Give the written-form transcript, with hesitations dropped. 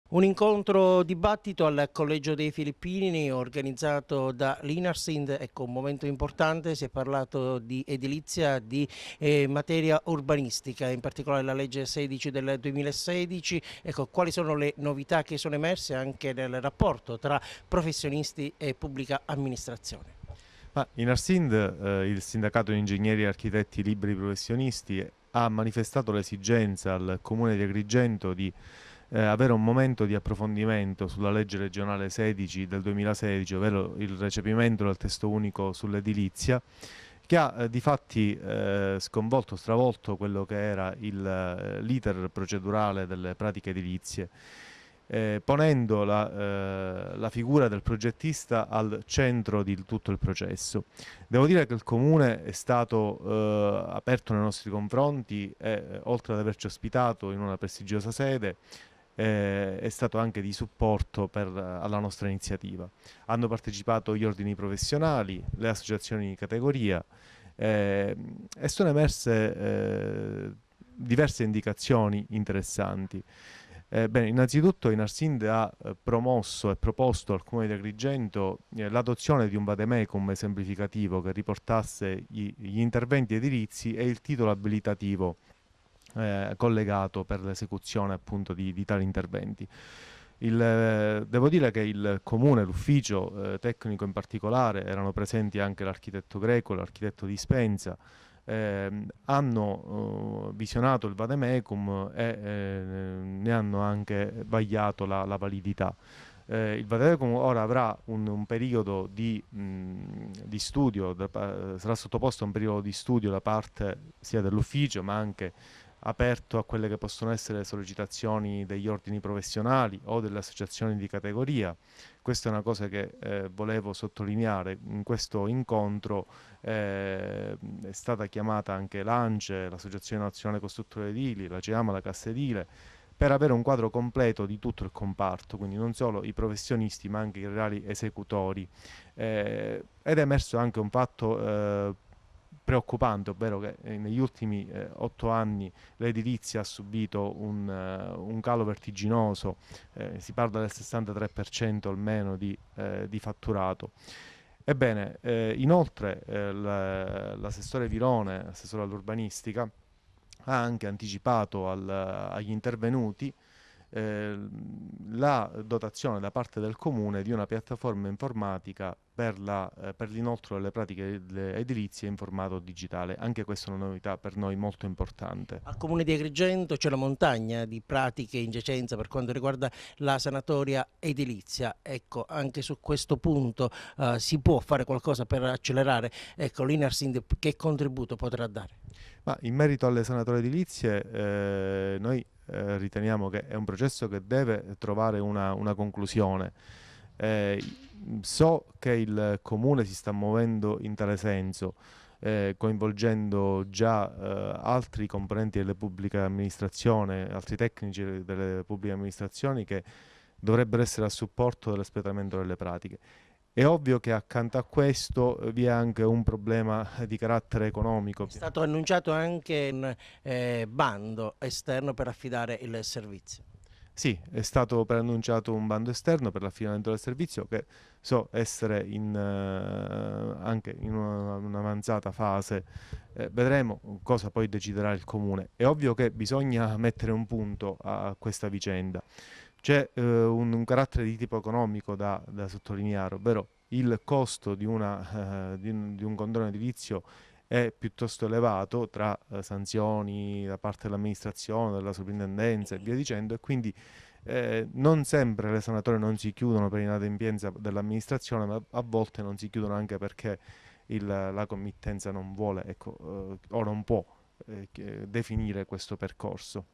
Un incontro dibattito al Collegio dei Filippini organizzato da l'Inarsind, ecco un momento importante, si è parlato di edilizia, di materia urbanistica, in particolare la legge 16 del 2016, ecco quali sono le novità che sono emerse anche nel rapporto tra professionisti e pubblica amministrazione. Ma in Arsind, il sindacato di ingegneri e architetti liberi professionisti ha manifestato l'esigenza al comune di Agrigento di avere un momento di approfondimento sulla legge regionale 16 del 2016, ovvero il recepimento del testo unico sull'edilizia, che ha di fatti sconvolto, stravolto quello che era l'iter procedurale delle pratiche edilizie, ponendo la figura del progettista al centro di tutto il processo. Devo dire che il Comune è stato aperto nei nostri confronti e, oltre ad averci ospitato in una prestigiosa sede, è stato anche di supporto alla nostra iniziativa. Hanno partecipato gli ordini professionali, le associazioni di categoria e sono emerse diverse indicazioni interessanti. Bene, innanzitutto Inarsind ha promosso e proposto al Comune di Agrigento l'adozione di un vademecum esemplificativo che riportasse gli interventi edilizi e il titolo abilitativo collegato per l'esecuzione appunto di tali interventi. Devo dire che il comune, l'ufficio tecnico in particolare, erano presenti anche l'architetto Greco, l'architetto Dispenza, hanno visionato il vademecum e ne hanno anche vagliato la validità. Il vademecum ora avrà un periodo di studio, sarà sottoposto a un periodo di studio da parte sia dell'ufficio ma anche aperto a quelle che possono essere le sollecitazioni degli ordini professionali o delle associazioni di categoria. Questa è una cosa che volevo sottolineare. In questo incontro è stata chiamata anche l'ANCE, l'Associazione Nazionale Costruttori Edili, la CEAMA, la Cassa Edile, per avere un quadro completo di tutto il comparto, quindi non solo i professionisti ma anche i reali esecutori. Ed è emerso anche un fatto preoccupante, ovvero che negli ultimi 8 anni l'edilizia ha subito un calo vertiginoso, si parla del 63% almeno di fatturato. Ebbene, inoltre l'assessore Virone, assessore all'urbanistica, ha anche anticipato agli intervenuti eh, la dotazione da parte del comune di una piattaforma informatica per l'inoltro delle pratiche edilizie in formato digitale. Anche questa è una novità per noi molto importante. Al Comune di Agrigento c'è la montagna di pratiche in giacenza per quanto riguarda la sanatoria edilizia. Ecco, anche su questo punto si può fare qualcosa per accelerare. Ecco, l'Inarsind che contributo potrà dare? Ma in merito alle sanatorie edilizie, noi riteniamo che è un processo che deve trovare una conclusione. Eh, so che il Comune si sta muovendo in tale senso, coinvolgendo già altri componenti delle pubbliche amministrazioni, altri tecnici delle pubbliche amministrazioni che dovrebbero essere a supporto dell'espletamento delle pratiche. È ovvio che accanto a questo vi è anche un problema di carattere economico. È stato annunciato anche un bando esterno per affidare il servizio. Sì, è stato preannunciato un bando esterno per l'affidamento del servizio che so essere anche in un'avanzata fase. Vedremo cosa poi deciderà il Comune. È ovvio che bisogna mettere un punto a questa vicenda. C'è un carattere di tipo economico da sottolineare, ovvero il costo di un condono edilizio è piuttosto elevato tra sanzioni da parte dell'amministrazione, della soprintendenza e via dicendo, e quindi non sempre le sanatorie non si chiudono per inadempienza dell'amministrazione, ma a volte non si chiudono anche perché la committenza non vuole, ecco, o non può definire questo percorso.